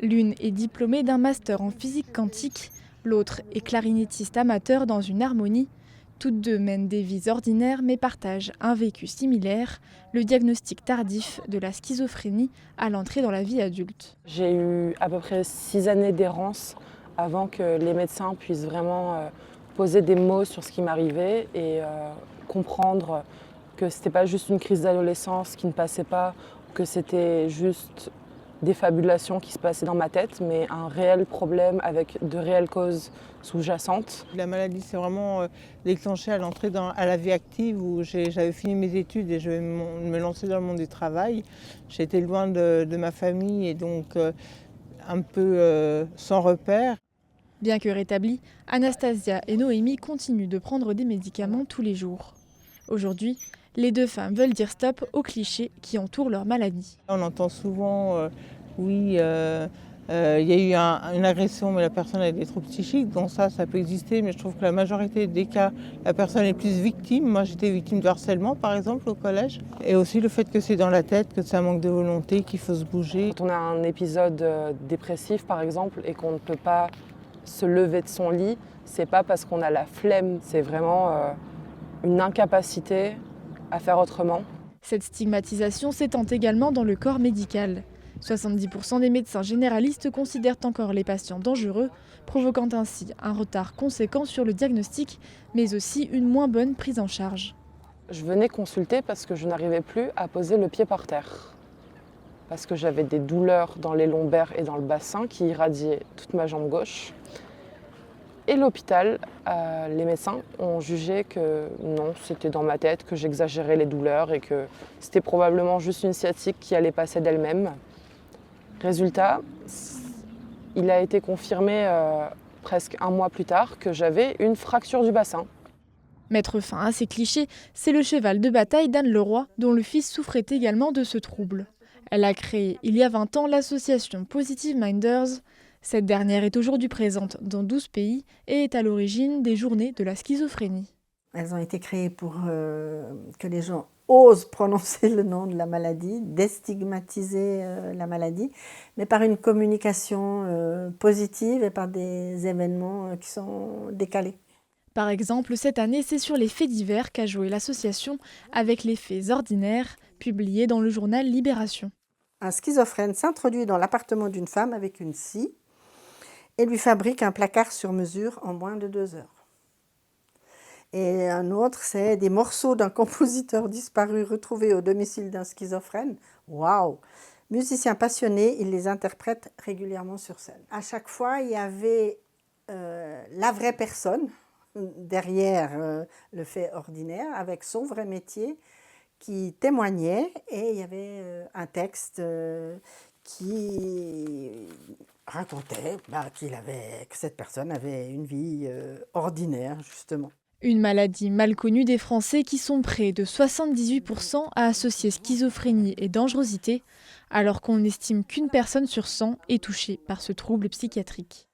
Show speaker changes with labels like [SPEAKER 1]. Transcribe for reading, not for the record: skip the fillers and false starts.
[SPEAKER 1] L'une est diplômée d'un master en physique quantique, l'autre est clarinettiste amateur dans une harmonie. Toutes deux mènent des vies ordinaires mais partagent un vécu similaire, le diagnostic tardif de la schizophrénie à l'entrée dans la vie adulte.
[SPEAKER 2] J'ai eu à peu près 6 années d'errance avant que les médecins puissent vraiment poser des mots sur ce qui m'arrivait et comprendre que c'était pas juste une crise d'adolescence qui ne passait pas, que c'était juste des fabulations qui se passaient dans ma tête, mais un réel problème avec de réelles causes sous-jacentes.
[SPEAKER 3] La maladie s'est vraiment déclenchée à l'entrée à la vie active où j'avais fini mes études et je vais me lancer dans le monde du travail. J'étais loin de ma famille et donc un peu sans repère.
[SPEAKER 1] Bien que rétablie, Anastasia et Noémie continuent de prendre des médicaments tous les jours. Aujourd'hui, les deux femmes veulent dire stop aux clichés qui entourent leur maladie.
[SPEAKER 3] On entend souvent, oui, il y a eu une agression mais la personne a des troubles psychiques, donc ça peut exister, mais je trouve que la majorité des cas, la personne est plus victime. Moi j'étais victime de harcèlement par exemple au collège, et aussi le fait que c'est dans la tête, que c'est un manque de volonté, qu'il faut se bouger.
[SPEAKER 2] Quand on a un épisode dépressif par exemple et qu'on ne peut pas se lever de son lit, c'est pas parce qu'on a la flemme, c'est vraiment une incapacité à faire autrement.
[SPEAKER 1] Cette stigmatisation s'étend également dans le corps médical. 70% des médecins généralistes considèrent encore les patients dangereux, provoquant ainsi un retard conséquent sur le diagnostic, mais aussi une moins bonne prise en charge.
[SPEAKER 2] Je venais consulter parce que je n'arrivais plus à poser le pied par terre. Parce que j'avais des douleurs dans les lombaires et dans le bassin qui irradiaient toute ma jambe gauche. Et l'hôpital, les médecins ont jugé que non, c'était dans ma tête, que j'exagérais les douleurs et que c'était probablement juste une sciatique qui allait passer d'elle-même. Résultat, il a été confirmé presque un mois plus tard que j'avais une fracture du bassin.
[SPEAKER 1] Mettre fin à ces clichés, c'est le cheval de bataille d'Anne Leroy, dont le fils souffrait également de ce trouble. Elle a créé il y a 20 ans l'association Positive Minders. Cette dernière est aujourd'hui présente dans 12 pays et est à l'origine des journées de la schizophrénie.
[SPEAKER 4] Elles ont été créées pour que les gens osent prononcer le nom de la maladie, déstigmatiser la maladie, mais par une communication positive et par des événements qui sont décalés.
[SPEAKER 1] Par exemple, cette année, c'est sur les faits divers qu'a joué l'association avec les faits ordinaires, publiés dans le journal Libération.
[SPEAKER 4] Un schizophrène s'introduit dans l'appartement d'une femme avec une scie et lui fabrique un placard sur mesure en moins de 2 heures. Et un autre, c'est des morceaux d'un compositeur disparu retrouvés au domicile d'un schizophrène. Waouh! Musicien passionné, il les interprète régulièrement sur scène. À chaque fois, il y avait la vraie personne derrière le fait ordinaire, avec son vrai métier, qui témoignait, et il y avait un texte qui racontait que cette personne avait une vie ordinaire, justement.
[SPEAKER 1] Une maladie mal connue des Français qui sont près de 78% à associer schizophrénie et dangerosité, alors qu'on estime qu'une personne sur 100 est touchée par ce trouble psychiatrique.